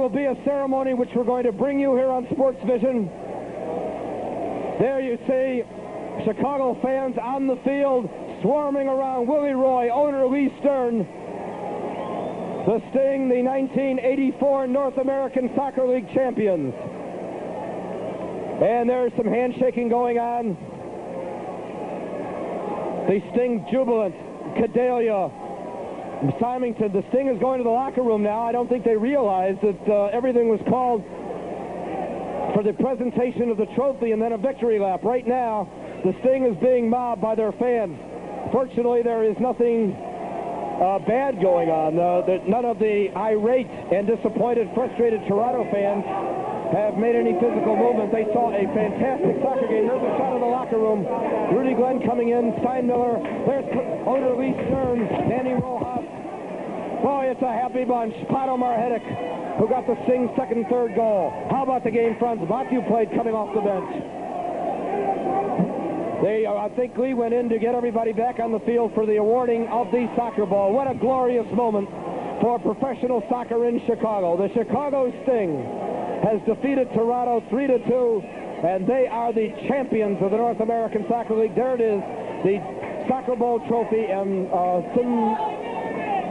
will be a ceremony which we're going to bring you here on Sports Vision. There you see Chicago fans on the field swarming around Willie Roy, owner Lee Stern. The Sting, the 1984 North American Soccer League champions. And there's some handshaking going on. The Sting jubilant, Cadelia, Symington. The Sting is going to the locker room now. I don't think they realized that everything was called for the presentation of the trophy and then a victory lap. Right now, the Sting is being mobbed by their fans. Fortunately, there is nothing bad going on. None of the irate and disappointed, frustrated Toronto fans have made any physical movement. They saw a fantastic soccer game. There's a shot of the locker room. Rudy Glenn coming in, Steinmiller. There's owner Lee Stern, Danny Rojas. Boy, it's a happy bunch. Pato Marhetic, who got the Sting's second and third goal. How about the game front? Matthew played coming off the bench. I think Lee went in to get everybody back on the field for the awarding of the soccer ball. What a glorious moment for professional soccer in Chicago. The Chicago Sting has defeated Toronto 3-2, and they are the champions of the North American Soccer League. There it is, the Soccer Bowl trophy, and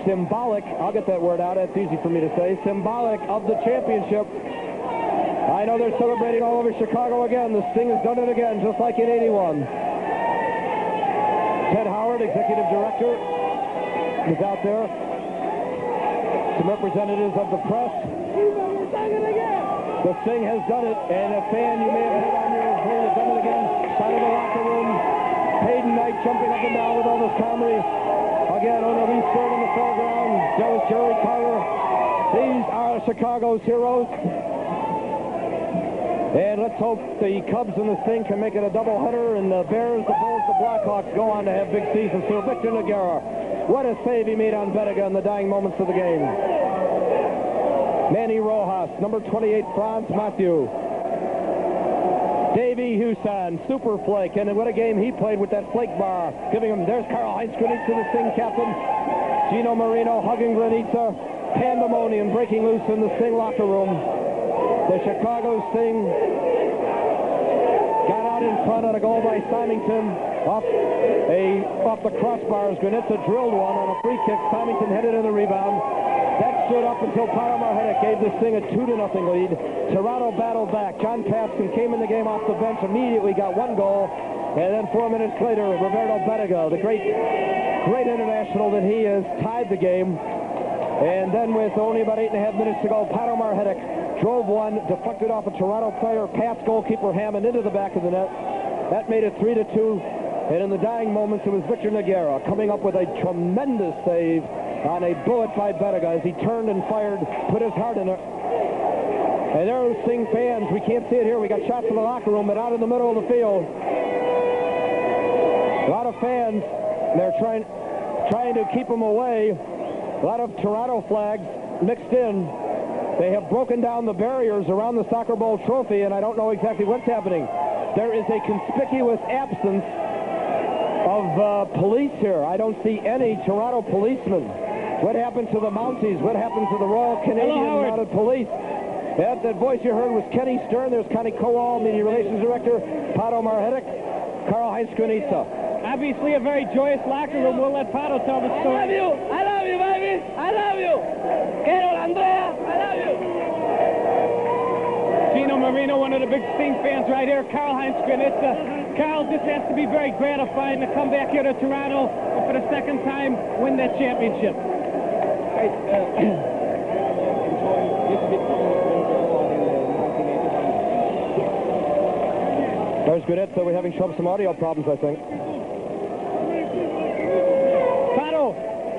symbolic, I'll get that word out, that's easy for me to say, symbolic of the championship. I know they're celebrating all over Chicago again. The Sting has done it again, just like in '81. Ted Howard, executive director, is out there. Some representatives of the press. The Sting has done it, and a fan you may have had on your screen has done it again. Side of the locker room. Hayden Knight jumping up and down with all this comedy. Again, owner Lee Stern in the foreground. Jerry Carter. These are Chicago's heroes. And let's hope the Cubs and the Sting can make it a doubleheader, and the Bears, the Bulls, the Blackhawks go on to have big seasons. So Victor Noguera, what a save he made on Bettiga in the dying moments of the game. Manny Rojas, number 28, Franz Matthew. Davey Huson, super flake, and what a game he played with that flake bar. Giving him, there's Karl-Heinz Granitza, the Sting captain. Gino Marino hugging Granitza. Pandemonium breaking loose in the Sting locker room. The Chicago Sting got out in front on a goal by Symington off the crossbars. Granitza drilled one on a free kick. Symington headed in the rebound. That stood up until Pato Marhetic gave the Sting a 2-0 lead. Toronto battled back. John Paskin came in the game off the bench, immediately got one goal, and then 4 minutes later, Roberto Bettiga, the great international that he is, tied the game. And then with only about 8.5 minutes to go, Pato Marhetic drove one, deflected off a Toronto player, past goalkeeper Hammond into the back of the net. That made it 3-2. And in the dying moments, it was Victor Noguera coming up with a tremendous save on a bullet by Bettiga as he turned and fired, put his heart in it. And there are Sting fans. We can't see it here. We got shots in the locker room, but out in the middle of the field, a lot of fans. They're trying to keep them away. A lot of Toronto flags mixed in. They have broken down the barriers around the Soccer Bowl trophy, and I don't know exactly what's happening. There is a conspicuous absence of police here. I don't see any Toronto policemen. What happened to the Mounties? What happened to the Royal Canadian Mounted Police? That voice you heard was Kenny Stern. There's Connie Kowal, Media Relations Director, Pato Marhetic, Karl-Heinz Granitza. Obviously a very joyous locker room. We'll let Pato tell the story. I love you, baby. I love you. Carol, Andrea, I love you. Gino Marino, one of the big Sting fans right here. Karl-Heinz Granitza. Carl, this has to be very gratifying to come back here to Toronto and for the second time win that championship. There's Granitza. We're having some audio problems, I think. Pato,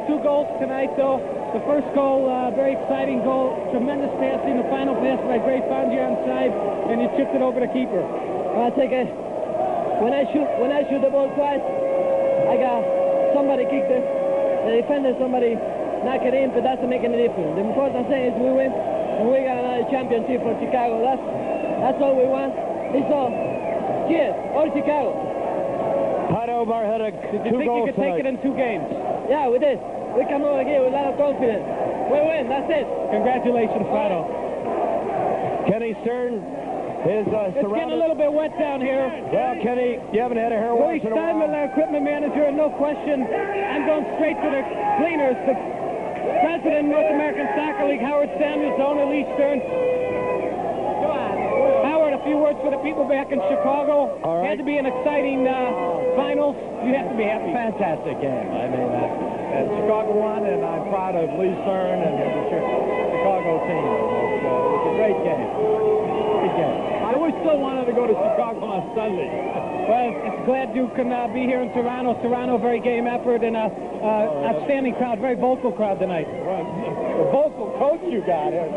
2 goals tonight, though. The first goal, very exciting goal. Tremendous passing. The final pass by Gray found you on side, and you chipped it over the keeper. I think when I shoot the ball twice, I got somebody kicked it. The defender, somebody knock it in, but that doesn't make any difference. The important thing is we win, and we got another championship for Chicago. That's all we want. It's all. Cheers, all Chicago. Pato Marhetic, 2 goals tonight. Did you think you could take it in 2 games? Yeah, we did. We come over here with a lot of confidence. We win, that's it. Congratulations, Pato. Kenny Stern is It's getting a surrounded. little bit wet down here. Well, Kenny, you haven't had a hair Willie wash in a Steinman, while. our equipment manager, and no question, I'm going straight to the cleaners. The president of North American Soccer League, Howard Samuels, owner Lee Stern. Go on. Howard, a few words for the people back in Chicago. All right. Had to be an exciting finals. You have to be happy. Fantastic game. I mean, Chicago won, and I'm proud of Lee Stern and the Chicago team. It was a great game. Good game. I wish still wanted to go to Chicago on Sunday. Well, it's glad you can be here in Toronto. Toronto, very game effort and outstanding crowd, very vocal crowd tonight. Well, the vocal coach you got here.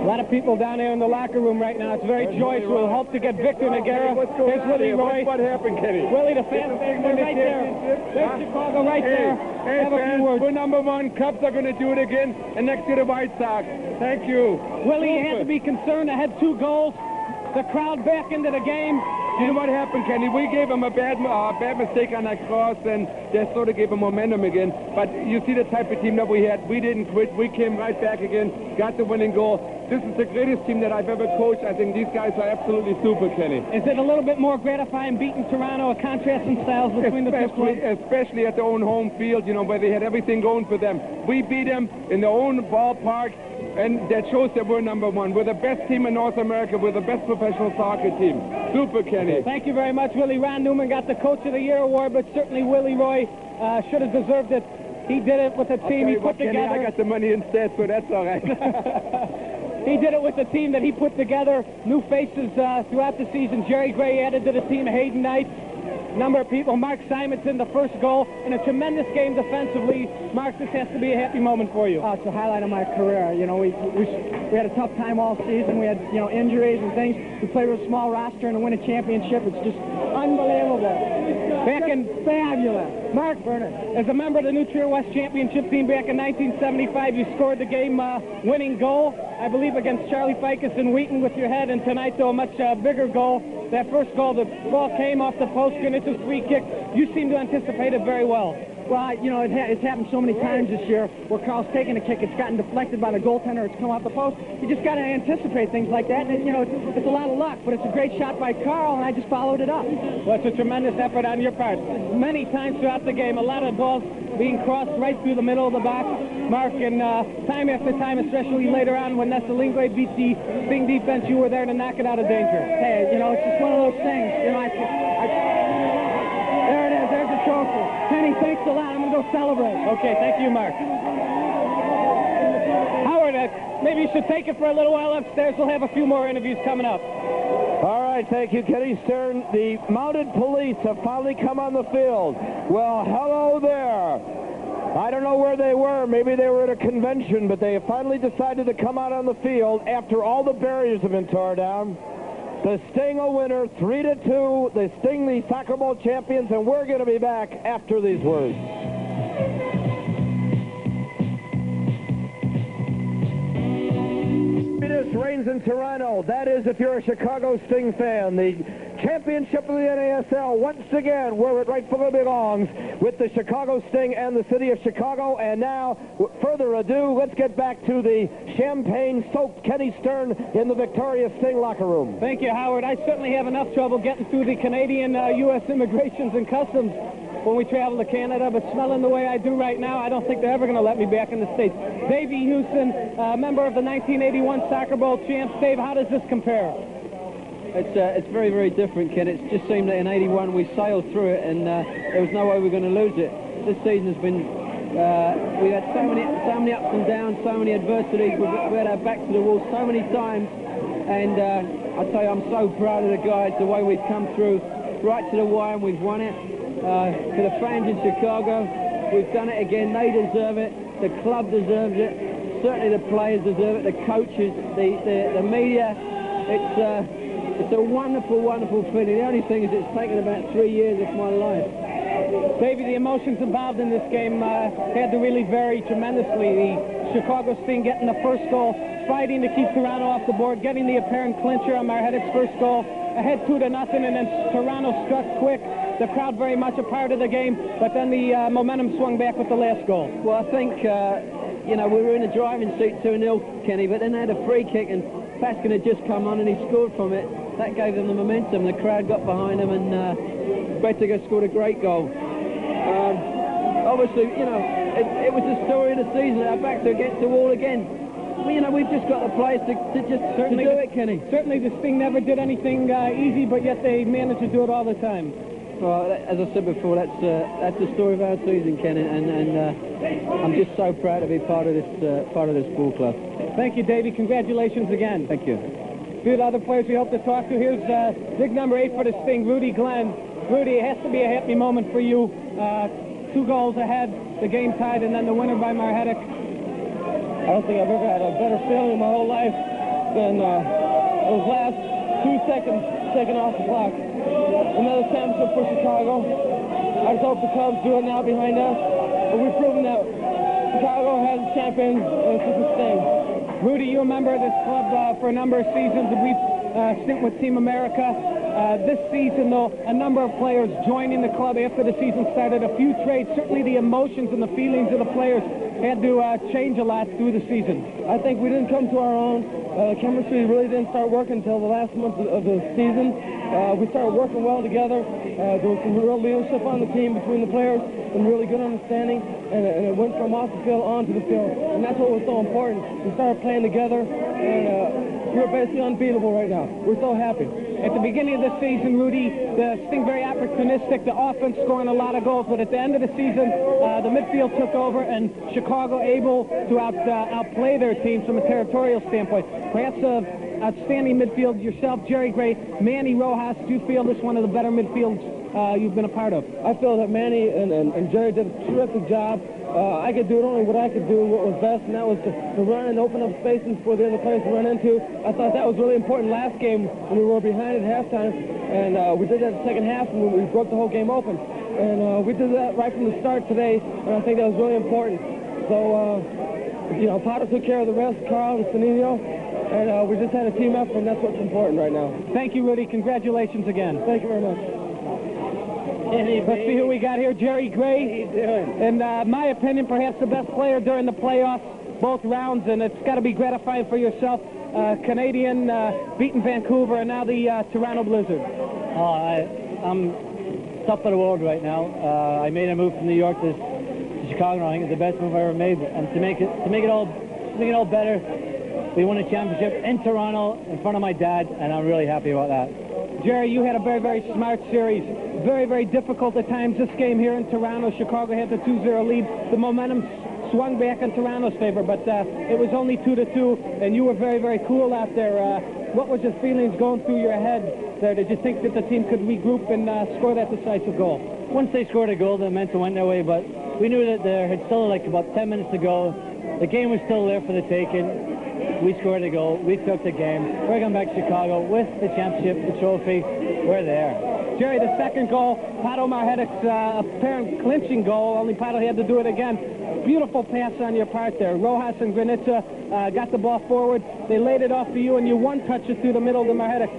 A lot of people down there in the locker room right now. It's very joyous. We'll hope to get Victor Nagara. There's Willie Roy. What happened, Kenny? Willie, the fans, they're right there. There's Chicago right there. Have a few words. We're #1. Cubs are going to do it again, and next to the White Sox. Thank you. Willie, you had to be concerned. I had 2 goals. The crowd back into the game. You know what happened, Kenny? We gave him a bad mistake on that cross, and that sort of gave him momentum again. But you see the type of team that we had. We didn't quit. We came right back again, got the winning goal. This is the greatest team that I've ever coached. I think these guys are absolutely super, Kenny. Is it a little bit more gratifying beating Toronto, a contrast in styles between the two clubs? Especially at their own home field, you know, where they had everything going for them. We beat them in their own ballpark, and that shows that we're #1. We're the best team in North America. We're the best professional soccer team. Super, Kenny. Thank you very much, Willie. Ron Newman got the Coach of the Year award, but certainly Willie Roy should have deserved it. He did it with the team he put Kenny, together. I got the money instead, so that's all right. He did it with the team that he put together. New faces throughout the season. Jerry Gray added to the team. Hayden Knight. Number of people. Mark Simonson, the first goal, and a tremendous game defensively. Mark, this has to be a happy moment for you. It's a highlight of my career. You know, we had a tough time all season. We had, you know, injuries and things. We played with a small roster and to win a championship. It's just unbelievable. Back in Fabulous. Mark Burnett, as a member of the New Trier West championship team back in 1975, you scored the game-winning goal, I believe, against Charlie Ficus in Wheaton with your head, and tonight, though, a much bigger goal. That first goal, the ball came off the post, and it's a free kick. You seem to anticipate it very well. Well, you know, it's happened so many times this year where Carl's taken a kick, it's gotten deflected by the goaltender, it's come off the post. You just got to anticipate things like that, and, you know, it's a lot of luck, but it's a great shot by Carl, and I just followed it up. Well, it's a tremendous effort on your part. Many times throughout the game, a lot of balls being crossed right through the middle of the box, Mark, and time after time, especially later on when Nesselingwe beat the Sting defense, you were there to knock it out of danger. Hey, you know, it's just one of those things. You know, there it is. There's the trophy. Kenny, thanks a lot. I'm going to go celebrate. Okay, thank you, Mark. Howard, maybe you should take it for a little while upstairs. We'll have a few more interviews coming up. All right, thank you, Kenny Stern. The mounted police have finally come on the field. Well, hello there. I don't know where they were. Maybe they were at a convention, but they have finally decided to come out on the field after all the barriers have been torn down. The Sting a winner, 3-2. The Sting, the Soccer Bowl champions, and we're going to be back after these words. It reigns in Toronto. That is, if you're a Chicago Sting fan. The championship of the NASL, once again, where it rightfully belongs, with the Chicago Sting and the city of Chicago. And now, further ado, let's get back to the champagne-soaked Kenny Stern in the Victoria Sting locker room. Thank you, Howard. I certainly have enough trouble getting through the Canadian U.S. Immigrations and Customs when we travel to Canada, but smelling the way I do right now, I don't think they're ever going to let me back in the States. Davey Houston, member of the 1981 Soccer Bowl champs. Dave, how does this compare? It's very, very different, Ken. It just seemed that in '81 we sailed through it, and there was no way we were going to lose it. This season has been, we had so many ups and downs, so many adversities. We had our backs to the wall so many times, and I tell you, I'm so proud of the guys, the way we've come through, right to the wire, and we've won it. For the fans in Chicago, we've done it again. They deserve it. The club deserves it. Certainly the players deserve it. The coaches, the media. It's a wonderful, wonderful feeling. The only thing is it's taken about 3 years of my life. Davey, the emotions involved in this game had to really vary tremendously. The Chicago Sting getting the first goal, fighting to keep Toronto off the board, getting the apparent clincher on Marhetic's first goal, ahead 2-0, and then Toronto struck quick. The crowd very much a part of the game, but then the momentum swung back with the last goal. Well, I think you know, we were in the driving seat 2-0, Kenny, but then they had a free kick, and Baskin had just come on and he scored from it. That gave them the momentum. The crowd got behind him, and Bettiger scored a great goal. Obviously, you know, it was the story of the season. Our backs are against the wall again. Well, you know, we've just got the players to do it, Kenny. Certainly this thing never did anything easy, but yet they managed to do it all the time. Well, as I said before, that's the story of our season, Kenny, and I'm just so proud to be part of this ball club. Thank you, Davey. Congratulations again. Thank you. A few other players we hope to talk to. Here's big number 8 for this thing, Rudy Glenn. Rudy, it has to be a happy moment for you. 2 goals ahead, the game tied, and then the winner by Marhetic. I don't think I've ever had a better feeling in my whole life than those last 2 seconds taken off the clock. Another championship for Chicago. I just hope the Cubs do it now behind us. But we've proven that Chicago has a champion, and it's a thing. Rudy, you're a member of this club for a number of seasons, and we've stint with Team America. This season, though, a number of players joining the club after the season started. A few trades. Certainly the emotions and the feelings of the players had to change a lot through the season. I think we didn't come to our own. Chemistry really didn't start working until the last month of the season. We started working well together. There was some real leadership on the team between the players, some really good understanding, and it went from off the field onto the field. And that's what was so important. We started playing together, and we're basically unbeatable right now. We're so happy. At the beginning of the season, Rudy, the Sting very opportunistic, the offense scoring a lot of goals, but at the end of the season, the midfield took over, and Chicago able to outplay their teams from a territorial standpoint. Perhaps outstanding midfield yourself, Jerry Gray, Manny Rojas. Do you feel this one of the better midfields you've been a part of? I feel that Manny and Jerry did a terrific job. I could do it only what I could do, what was best, and that was to run and open up spaces for the other players to run into. I thought that was really important last game when we were behind at halftime, and we did that in the second half when we broke the whole game open. And we did that right from the start today, and I think that was really important. So, you know, Potter took care of the rest, Carl and Sanino, and we just had a team effort, and that's what's important right now. Thank you, Rudy. Congratulations again. Thank you very much. Let's see who we got here. Jerry Gray. In my opinion, perhaps the best player during the playoffs, both rounds, and it's got to be gratifying for yourself. Canadian beating Vancouver, and now the Toronto Blizzard. I'm top of the world right now. I made a move from New York to Chicago. I think it's the best move I ever made, and to make it all better, we won a championship in Toronto in front of my dad, and I'm really happy about that. Jerry, you had a very, very smart series. Very, very difficult at times. This game here in Toronto, Chicago had the 2-0 lead. The momentum swung back in Toronto's favor, but it was only 2-2, and you were very, very cool out there. What was your feelings going through your head there? Did you think that the team could regroup and score that decisive goal? Once they scored a goal, the momentum went their way, but we knew that there had still like about 10 minutes to go. The game was still there for the taking. We scored a goal. We took the game. We're going back to Chicago with the championship, the trophy. We're there. Jerry, the second goal, Pato Marhetic's apparent clinching goal, only Pato had to do it again. Beautiful pass on your part there. Rojas and Granitza got the ball forward. They laid it off to you, and you one-touched it through the middle to Marhetic.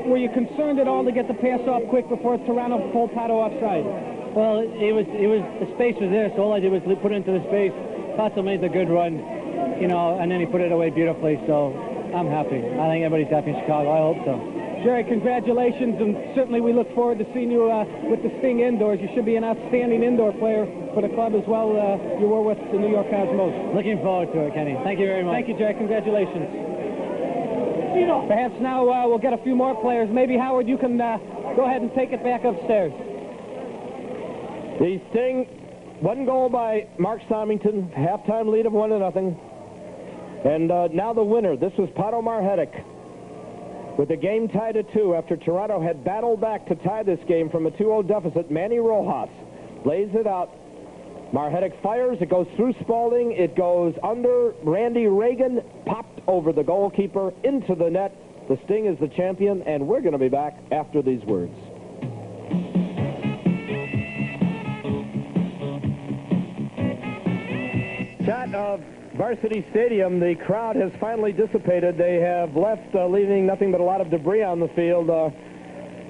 Were you concerned at all to get the pass off quick before Toronto pulled Pato offside? Well, the space was there, so all I did was put it into the space. Pato made the good run, you know, and then he put it away beautifully, so I'm happy. I think everybody's happy in Chicago. I hope so. Jerry, congratulations, and certainly we look forward to seeing you with the Sting indoors. You should be an outstanding indoor player for the club as well. You were with the New York Cosmos. Looking forward to it, Kenny. Thank you very much. Thank you, Jerry. Congratulations. Perhaps now we'll get a few more players. Maybe, Howard, you can go ahead and take it back upstairs. The Sting, one goal by Mark Symington, halftime lead of 1-0. And now the winner. This was Pato Marhetic, with the game tied at 2 after Toronto had battled back to tie this game from a 2-0 deficit. Manny Rojas lays it out. Marhetic fires. It goes through Spalding. It goes under Randy Reagan, popped over the goalkeeper into the net. The Sting is the champion, and we're going to be back after these words. Shot of Varsity Stadium. The crowd has finally dissipated. They have left, leaving nothing but a lot of debris on the field.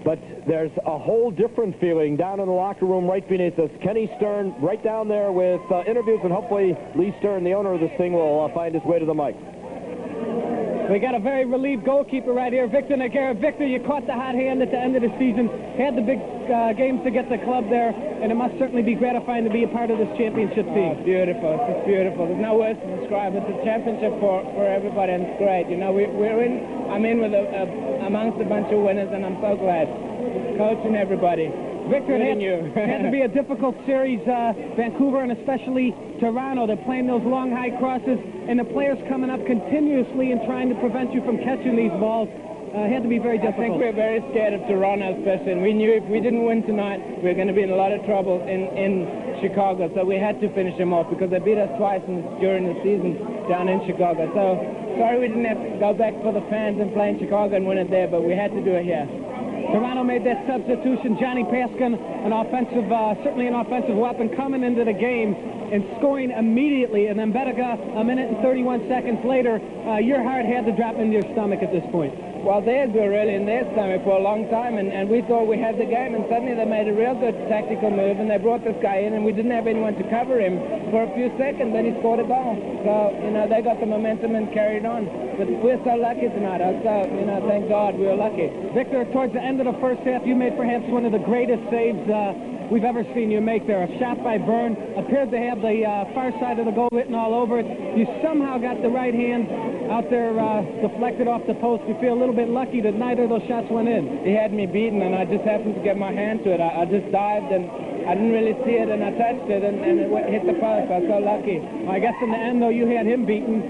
But there's a whole different feeling down in the locker room right beneath us. Kenny Stern right down there with interviews, and hopefully Lee Stern, the owner of this thing, will find his way to the mic. We got a very relieved goalkeeper right here, Victor Noguera. Victor, you caught the hot hand at the end of the season, had the big games to get the club there, and it must certainly be gratifying to be a part of this championship team. Oh, it's beautiful. It's just beautiful. There's no words to describe. It's a championship for everybody, and it's great. You know, we're in. I'm in with amongst a bunch of winners, and I'm so glad. Coach and everybody. Victor, it had to be a difficult series, Vancouver and especially Toronto. They're playing those long, high crosses, and the players coming up continuously and trying to prevent you from catching these balls. Had to be very difficult. I think we're very scared of Toronto, especially, and we knew if we didn't win tonight, we were going to be in a lot of trouble in Chicago, so we had to finish them off because they beat us twice during the season down in Chicago. So, sorry we didn't have to go back for the fans and play in Chicago and win it there, but we had to do it here. Toronto made that substitution. Johnny Paskin, certainly an offensive weapon, coming into the game and scoring immediately. And then Bettiga, a minute and 31 seconds later, your heart had to drop into your stomach at this point. Well, theirs were really in their stomach for a long time, and we thought we had the game, and suddenly they made a real good tactical move, and they brought this guy in, and we didn't have anyone to cover him for a few seconds, then he scored a goal. So, you know, they got the momentum and carried on. But we're so lucky tonight. So, you know, thank God we were lucky. Victor, towards the end of the first half, you made perhaps one of the greatest saves we've ever seen you make there. A shot by Byrne, appeared to have the far side of the goal written all over it. You somehow got the right hand out there deflected off the post. You feel a little bit lucky that neither of those shots went in. He had me beaten, and I just happened to get my hand to it. I just dived, and I didn't really see it, and I touched it, and it hit the post. I was so lucky. I guess in the end, though, you had him beaten,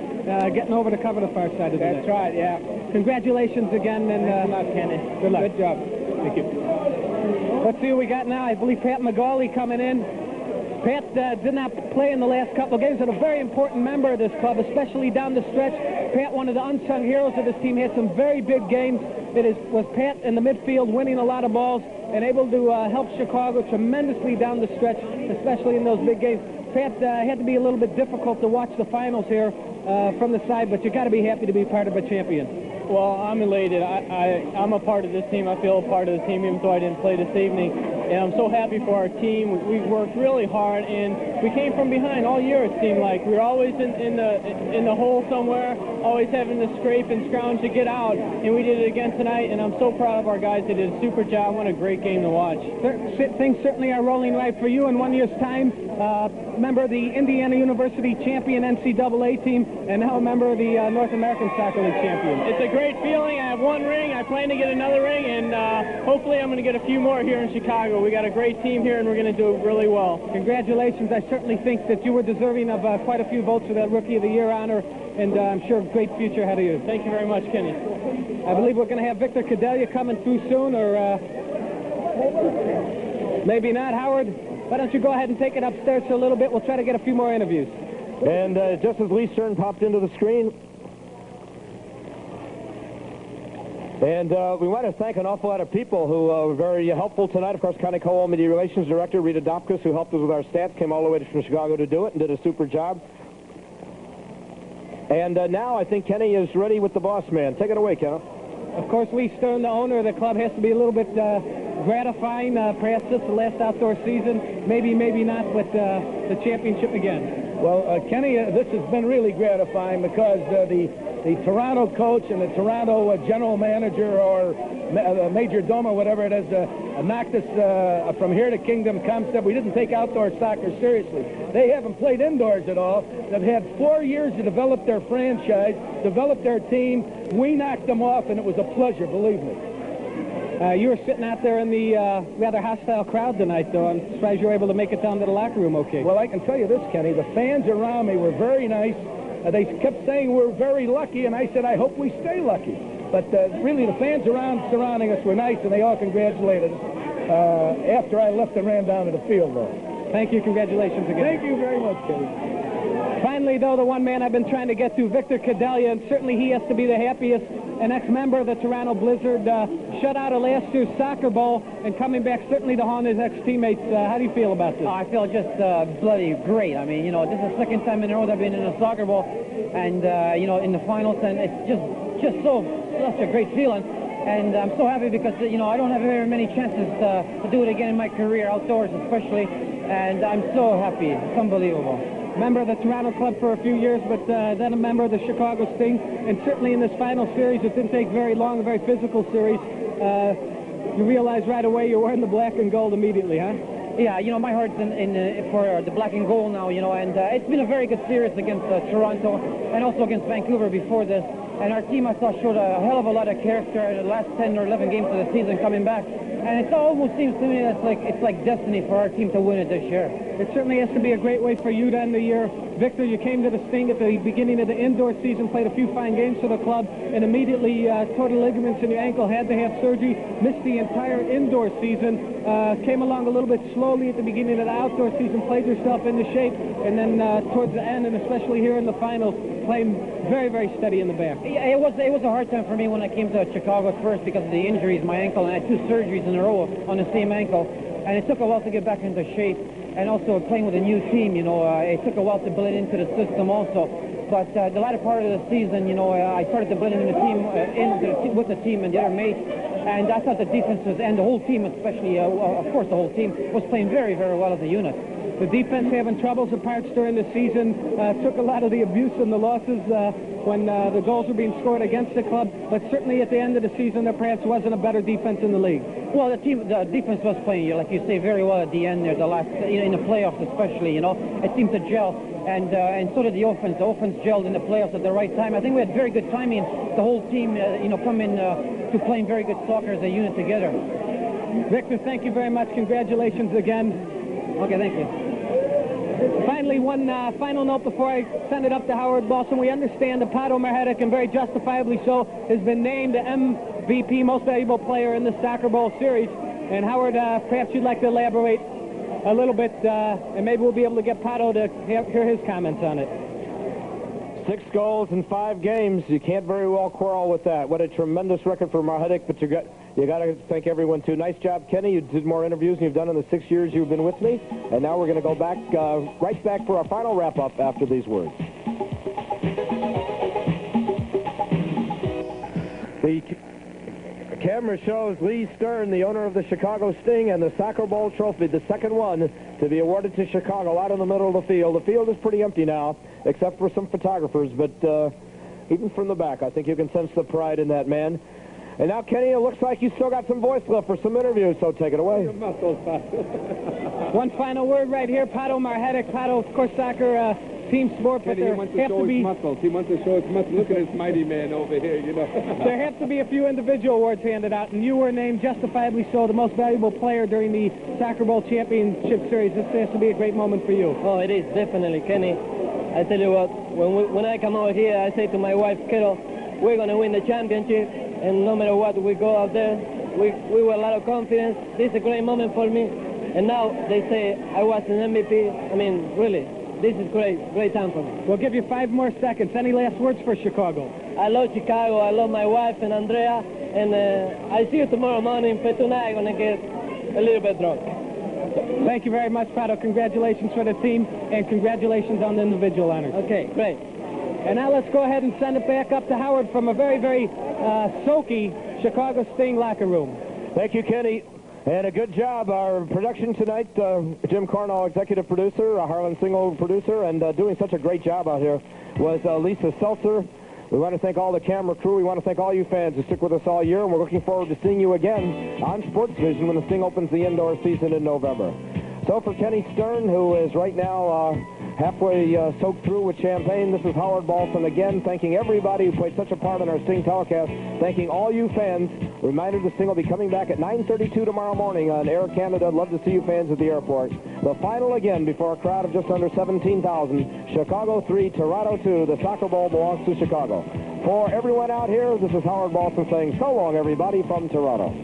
getting over to cover the far side of the net. That's right, yeah. Congratulations again, and good luck, Kenny. Good luck. Good job. Thank you. Let's see who we got now. I believe Pat McGauley coming in. Pat did not play in the last couple of games, and a very important member of this club, especially down the stretch. Pat, one of the unsung heroes of this team, had some very big games. Was Pat in the midfield winning a lot of balls and able to help Chicago tremendously down the stretch, especially in those big games. Pat, had to be a little bit difficult to watch the finals here from the side, but you got to be happy to be part of a champion. Well, I'm elated. I'm a part of this team. I feel a part of the team, even though I didn't play this evening. And I'm so happy for our team. We've worked really hard, and we came from behind all year, it seemed like. We were always in the hole somewhere, always having to scrape and scrounge to get out. And we did it again tonight, and I'm so proud of our guys. They did a super job. What a great game to watch. Things certainly are rolling right for you. In 1 year's time, member of the Indiana University champion NCAA team, and now a member of the North American Soccer League champion. It's a great feeling. I have one ring. I plan to get another ring, and hopefully I'm going to get a few more here in Chicago. We got a great team here, and we're going to do really well. Congratulations. I certainly think that you were deserving of quite a few votes for that Rookie of the Year honor, and I'm sure a great future ahead of you. Thank you very much, Kenny. I believe we're going to have Victor Cadelia coming through soon, or maybe not. Howard, why don't you go ahead and take it upstairs for a little bit? We'll try to get a few more interviews. And just as Lee Stern popped into the screen, and we want to thank an awful lot of people who were very helpful tonight. Of course, County Co-op Media Relations Director Rita Dopkus, who helped us with our stats, came all the way from Chicago to do it and did a super job. And now I think Kenny is ready with the boss man. Take it away, Ken. Of course, Lee Stern, the owner of the club, has to be a little bit gratifying. Perhaps just the last outdoor season, maybe not, but the championship again. Well, Kenny, this has been really gratifying because the Toronto coach and the Toronto general manager or major dome or whatever it is knocked us from here to kingdom come. Said we didn't take outdoor soccer seriously. They haven't played indoors at all. They've had 4 years to develop their franchise, develop their team. We knocked them off, and it was a pleasure, believe me. You were sitting out there in the rather hostile crowd tonight, though. I'm surprised you were able to make it down to the locker room okay. Well, I can tell you this, Kenny. The fans around me were very nice. They kept saying we're very lucky, and I said, I hope we stay lucky. But really, the fans surrounding us were nice, and they all congratulated us after I left and ran down to the field, though. Thank you. Congratulations again. Thank you very much, Kenny. Finally, though, the one man I've been trying to get to, Victor Cadelia, and certainly he has to be the happiest. An ex-member of the Toronto Blizzard, shut out of last year's Soccer Bowl, and coming back certainly to haunt his ex-teammates. How do you feel about this? I feel just bloody great. I mean, you know, this is the second time in a row that I've been in a Soccer Bowl, and, you know, in the finals, and it's just such a great feeling. And I'm so happy because, you know, I don't have very many chances to do it again in my career, outdoors especially. And I'm so happy. It's unbelievable. Member of the Toronto club for a few years, but then a member of the Chicago Sting. And certainly in this final series, it didn't take very long, a very physical series. You realize right away you're wearing the black and gold immediately, huh? Yeah, you know, my heart's for the black and gold now, you know, and it's been a very good series against Toronto and also against Vancouver before this. And our team, I thought, showed a hell of a lot of character in the last 10 or 11 games of the season coming back. And it almost seems to me that it's like destiny for our team to win it this year. It certainly has to be a great way for you to end the year. Victor, you came to the Sting at the beginning of the indoor season, played a few fine games for the club, and immediately tore the ligaments in your ankle, had to have surgery, missed the entire indoor season, came along a little bit slowly at the beginning of the outdoor season, played yourself into shape, and then towards the end, and especially here in the finals, playing very, very steady in the back. Yeah, it was a hard time for me when I came to Chicago at first because of the injuries, my ankle, and I had 2 surgeries in a row on the same ankle. And it took a while to get back into shape. And also playing with a new team, you know, it took a while to blend into the system also. But the latter part of the season, you know, I started to blend into the team, with the team and the other mates. And I thought the defenses and the whole team, especially, of course, the whole team, was playing very, very well as a unit. The defense having troubles at parts during the season, took a lot of the abuse and the losses when the goals were being scored against the club, but certainly at the end of the season there perhaps wasn't a better defense in the league. Well, the defense was playing, like you say, very well at the end there, the last, in the playoffs especially, you know. It seemed to gel, and so did the offense. The offense gelled in the playoffs at the right time. I think we had very good timing, the whole team, you know, coming to playing very good soccer as a unit together. Victor, thank you very much. Congratulations again. Okay, thank you. Finally, one final note before I send it up to Howard Balson. We understand that Pato Marhetic, and very justifiably so, has been named the MVP, Most Valuable Player in the Soccer Bowl Series. And Howard, perhaps you'd like to elaborate a little bit, and maybe we'll be able to get Pato to hear his comments on it. 6 goals in 5 games. You can't very well quarrel with that. What a tremendous record for Marhetic, but you got to thank everyone, too. Nice job, Kenny. You did more interviews than you've done in the 6 years you've been with me. And now we're going to go back, right back for our final wrap-up after these words. The camera shows Lee Stern, the owner of the Chicago Sting, and the Soccer Bowl trophy, the second one to be awarded to Chicago, out in the middle of the field. The field is pretty empty now, except for some photographers, but even from the back, I think you can sense the pride in that man. And now, Kenny, it looks like you still got some voice left for some interviews, so take it away. One final word right here. Pato Marhetic. Pato, of course, soccer, team sport, but there have to be... muscles. He wants to show his muscles. Look at this mighty man over here, you know. There have to be a few individual awards handed out, and you were named, justifiably so, the most valuable player during the Soccer Bowl Championship Series. This has to be a great moment for you. Oh, it is, definitely, Kenny. I tell you what, when I come out here, I say to my wife, Carol, we're going to win the championship, and no matter what, we go out there. We were a lot of confidence. This is a great moment for me. And now they say I was an MVP. I mean, really, this is great time for me. We'll give you 5 more seconds. Any last words for Chicago? I love Chicago. I love my wife and Andrea. And I see you tomorrow morning, but tonight I'm going to get a little bit drunk. Thank you very much, Pato. Congratulations for the team, and congratulations on the individual honors. Okay, great. And now let's go ahead and send it back up to Howard from a very, very soaky Chicago Sting locker room. Thank you, Kenny. And a good job. Our production tonight, Jim Cornell, executive producer, Harlan Single, producer, and doing such a great job out here was Lisa Seltzer. We want to thank all the camera crew. We want to thank all you fans who stick with us all year, and we're looking forward to seeing you again on Sports Vision when the Sting opens the indoor season in November. So for Kenny Stern, who is right now halfway soaked through with champagne, this is Howard Balson again, thanking everybody who played such a part in our Sting telecast, thanking all you fans. Reminder, the Sting will be coming back at 9:32 tomorrow morning on Air Canada. Love to see you fans at the airport. The final again before a crowd of just under 17,000. Chicago 3, Toronto 2. The Soccer Bowl belongs to Chicago. For everyone out here, this is Howard Balson saying so long, everybody, from Toronto.